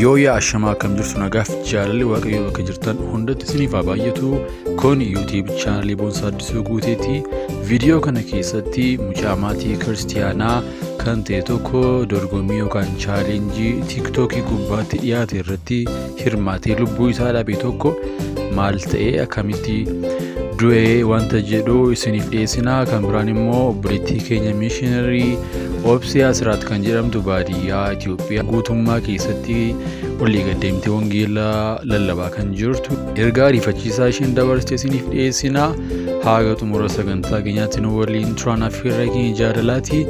Yooya ashamaa akkam jirtu nagaaf jaalalli waaqayyoo bakka jirtan hundatti isiniif haa baay'atu. Kun YouTube chaanalii Boonsaa Addisuu Guuteeti. Viidiyoo kana keessatti mucaa maatii kiristiyaanaa kan ta'e tokko dorgommii yookaan chaalenjii TikTokii gubbaatti dhiyaate irratti hirmaatee lubbuu isaa dhabe tokko maal ta'ee akkamitti du'ee wanta jedhu isiniif dhiyeessinaa. Kan biraan immoo obboleettii keenya mishiinarii Obsiyaa Siraat kan jedhamtu baadiyyaa Itoophiyaa guutummaa keessatti olii gaddeemtee wangeela lallabaa kan jirtu ergaa ariifachiisaa isheen dabarsite isiniif dhiyeessinaa. Haga xumura sagantaa keenyaatti nu waliin turaan affeerraa keenya jaalalaati.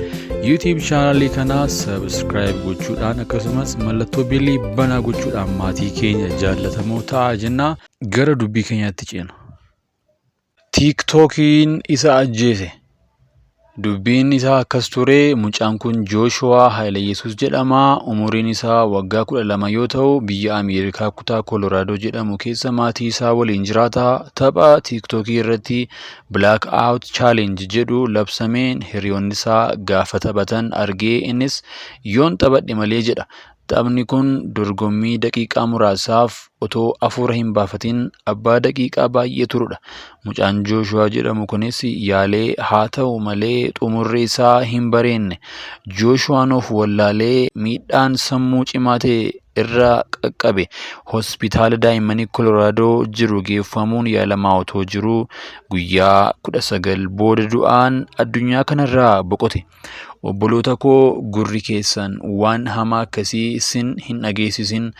YouTube chaanalii kana subscribe gochuudhaan akkasumas mallattoo beelii banaa gochuudhaan maatii keenya jaallatamoo ta'a jenna. Gara dubbii keenyaatti ceena. TikTokiin isa ajjeese. Dubbiin isaa akkas ture. Mucaan kun Jooshuwaa Haayileyyesuus jedhama. Umuriin isaa waggaa 12 yoo ta'u biyya Ameerikaa kutaa Koloraadoo jedhamu keessa maatii isaa waliin jiraata. Tapha TikTokii irratti Black Out Challenge jedhu labsameen hiriyoonni isaa gaafa taphatan argee innis yoon taphadhe malee jedha. Taphni kun dorgommii daqiiqaa muraasaaf otoo afuura hin baafatin abbaa daqiiqaa baay'ee turudha. Mucaan Jooshuwaa jedhamu kunis yaalee haa ta'u malee xumurri isaa hin bareenne. Jooshuwaan of wallaalee miidhaan sammuu cimaa ta'e irra qaqqabe. Hospitaala daa'immanii Koloraadoo jiru geeffamuun yaalamaa otoo jiru guyyaa 19 booda du'aan addunyaa kanarraa boqote. Obboloota koo gurri keessan waan hamaa akkasii isin hin dhageessisin.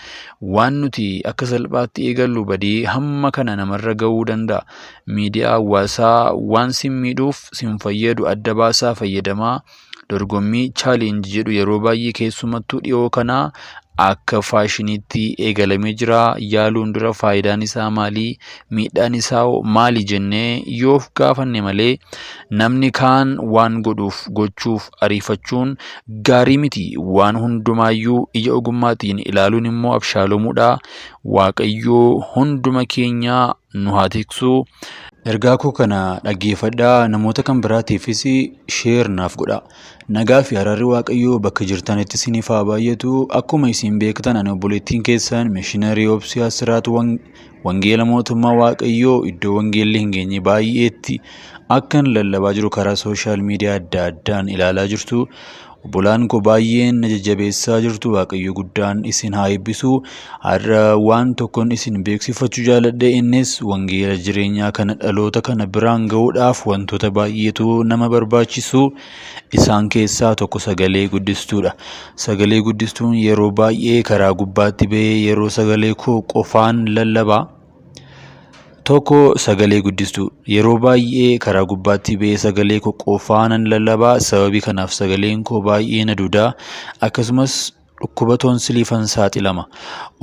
Waan nuti akka salphaatti eegallu badii hamma kana namarra ga'uu danda'a. Miidiyaa hawaasaa waan sin miidhuuf sin fayyadu adda baasaa fayyadamaa. Dorgommii chaalenjii jedhu yeroo baay'ee keessumattuu dhiyoo kana akka faashiniitti eegalamee jira. Yaaluun dura faayidaan isaa maali? Miidhaan isaa maali jennee yoo gaafanne malee namni kaan waan godhuuf gochuuf ariifachuun gaarii miti. Waan hundumaayyuu ija ogummaatiin ilaaluun immoo abshaalomuudha. Waaqayyoo hunduma keenya nu haa tiksu. Ergaa koo kana dhaggeeffadhaa. Namoota kan biraatiifis share naaf godhaa. Nagaa fi araarri waaqayyoo bakka jirtanitti isiniif haa baay'atu. Akkuma isin beektan ani obboleettiin keessan mishiinarii Obsiyaa Siraat wangeela mootummaa waaqayyoo iddoo wangeelli hin geenye baay'eetti akkan lallabaa jiru karaa sooshaal miidiyaa adda addaan ilaalaa jirtu. Obbolaan koo baay'een na jajjabeessaa jirtu. Waaqayyo guddaan isin haa eebbisu. Har'a waan tokkoon isin beeksifachuu jaaladhe, innis wangeela jireenyaa kana dhaloota kana biraan ga'uudhaaf wantoota baay'eetu nama barbaachisu. Isaan keessaa tokko sagalee guddistuudha. Sagalee guddistuun yeroo baay'ee karaa gubbaatti ba'ee yeroo sagalee koo qofaan lallabaa. Tokko sagalee guddistuu yeroo baay'ee karaa gubbaatti ba'ee sagalee koo qofaanan lallabaa. Sababii kanaaf sagaleen koo baay'ee na duudaa. Akkasumas dhukkuba toonsiliifan saaxilama.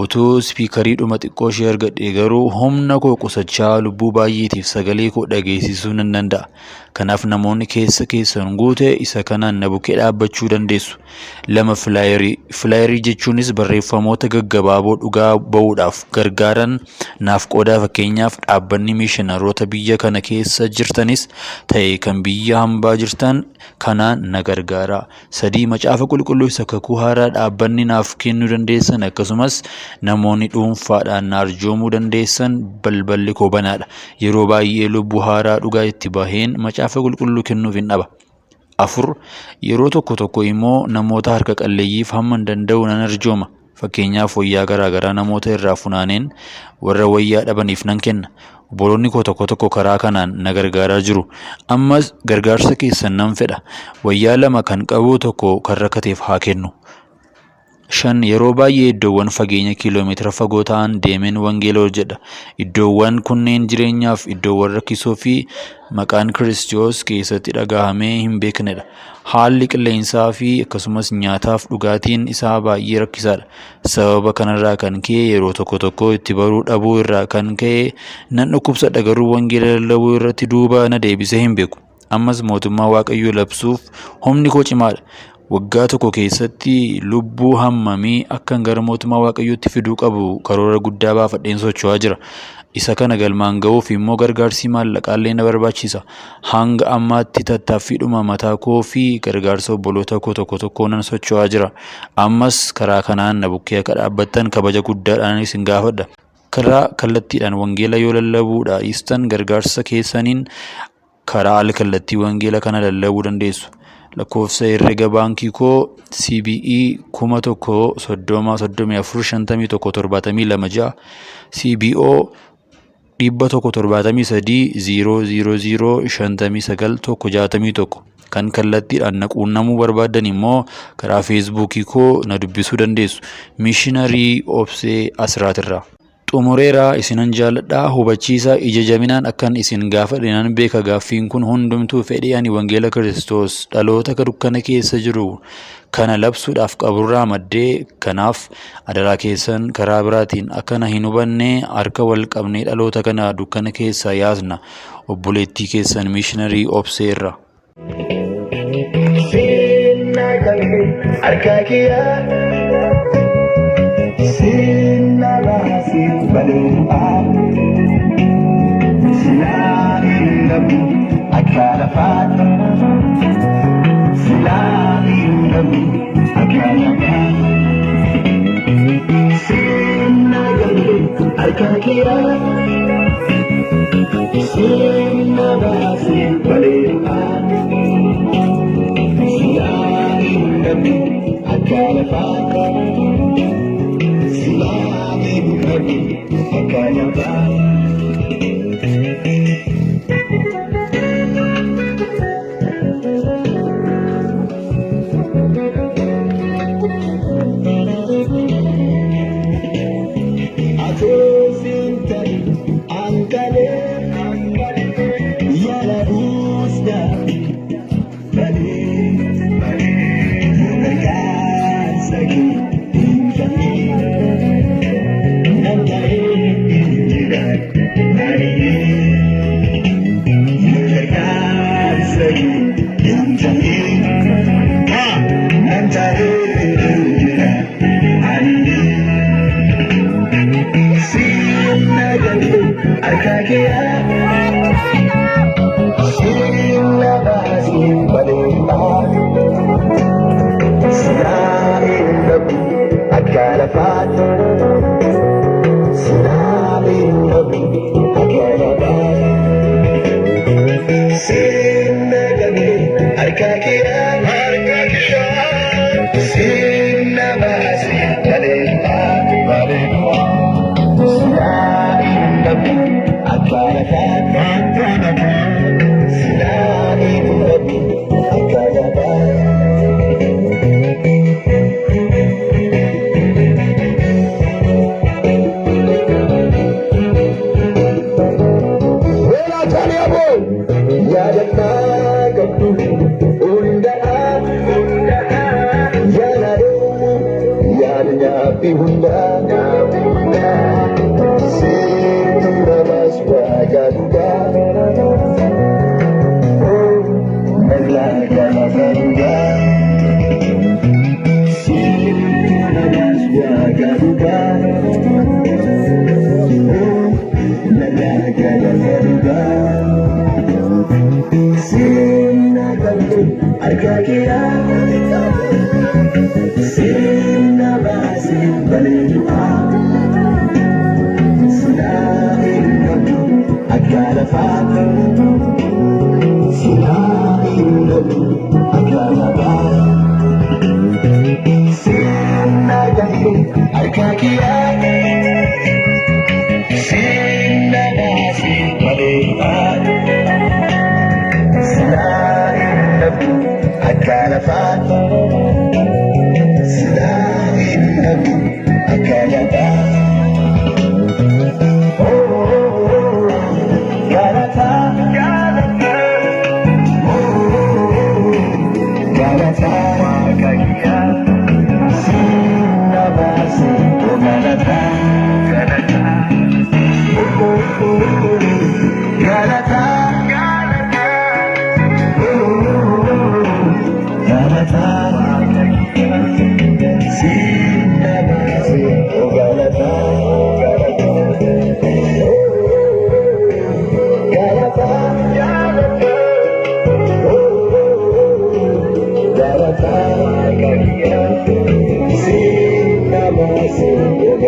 Utuu spiikariidhuma xiqqoo ishee argadhe garuu humna koo qusachaa lubbuu baay'eetiif sagalee koo dhageessisuu nan danda'a. Kanaaf namoonni keessan guute isa kanaan na bukkee dhaabbachuu dandeessu. 2 filaayerii jechuunis barreeffamoota gaggabaaboo dhugaa ba'uudhaaf gargaaran naaf qoodaa. Fakkeenyaaf dhaabbanni mishiinaroota biyya kana keessa jirtanis ta'e kan biyya hambaa jirtan kanaan na gargaara. 3 macaafa qulqulluu isa kakuu haaraa dhaabbanni naaf kennuu dandeessan akkasumas namoonni dhuunfaadhaan na arjoomuu dandeessan balballi koo banaadha. Yeroo baay'ee lubbuu haaraa dhugaa itti baheen macaafa qulqulluu kennuuf hin dhaba. 4 yeroo tokko immoo namoota harka qalleeyyiif hamma danda'u nan arjooma. Fakkeenyaaf wayyaa garaagaraa namoota irraa funaaneen warra wayyaa dhabaniif nan kenna. Obboloonni koo tokko karaa kanaan na gargaaraa jiru. Ammas gargaarsa keessan nan fedha. Wayyaa 2 kan qabu tokko kan rakkateef haa kennu. 5 yeroo baay'ee iddoowwan fageenya kiiloomeetira fagoo ta'an deemeen wangeela hojjedha. Iddoowwan kunneen jireenyaaf iddoowwan rakkisoo fi maqaan Kiristoos keessatti dhagahamee hin beeknedha. Haalli qilleensaa fi akkasumas nyaataaf dhugaatiin isaa baay'ee rakkisaadha. Sababa kanarraa kan ka'e yeroo tokko itti baruu dhabuu irraa kan ka'e nan dhukkubsadha. Garuu wangeela lallabuu irratti duuba na deebisee hin beeku. Ammas mootummaa waaqayyoo labsuuf humni koo cimaadha. waggaa tokko keessatti lubbuu hammamii akkan gara mootummaa waaqayyootti fiduu qabu karoora guddaa baafadheen socho'aa jira. Isa kana galmaan ga'uuf immoo gargaarsi maallaqaallee na barbaachisa. Hanga ammaatti tattaaffiidhuma mataa koo fi gargaarsa obboloota koo tokko tokko nan socho'aa jira. Ammas karaa kanaan na bukkee akka dhaabbattan kabaja guddaadhaan isin gaafadha. Karaa kallattiidhaan wangeela yoo lallabuudha dhiistan gargaarsa keessaniin karaa al kallattii wangeela kana lallabuu dandeessu. Lakkoofsa herrega baankii koo CBE 1130345172 CBO 173 kan kallattiidhaan na quunnamuu barbaadan immoo karaa feesbuukii koo na dubbisuu dandeessu. Mishiinarii Obsee Asiraatirraa. Xumureera isinan jaalladhaa hubachiisa ija jaminaan akkan isin gaafadhe nan beeka gaaffiin kun hundumtuu fedhii ani wangeela Kiristoos dhaloota dukkana keessa jiru kana labsuudhaaf qaburraa maddee kanaaf adaraa keessan karaa biraatiin akka na hin hubanne harka wal qabnee dhaloota kana dukkana keessa yaasna. Obboleettii keessan Mishiinarii Obseerra.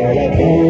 jaalladhu.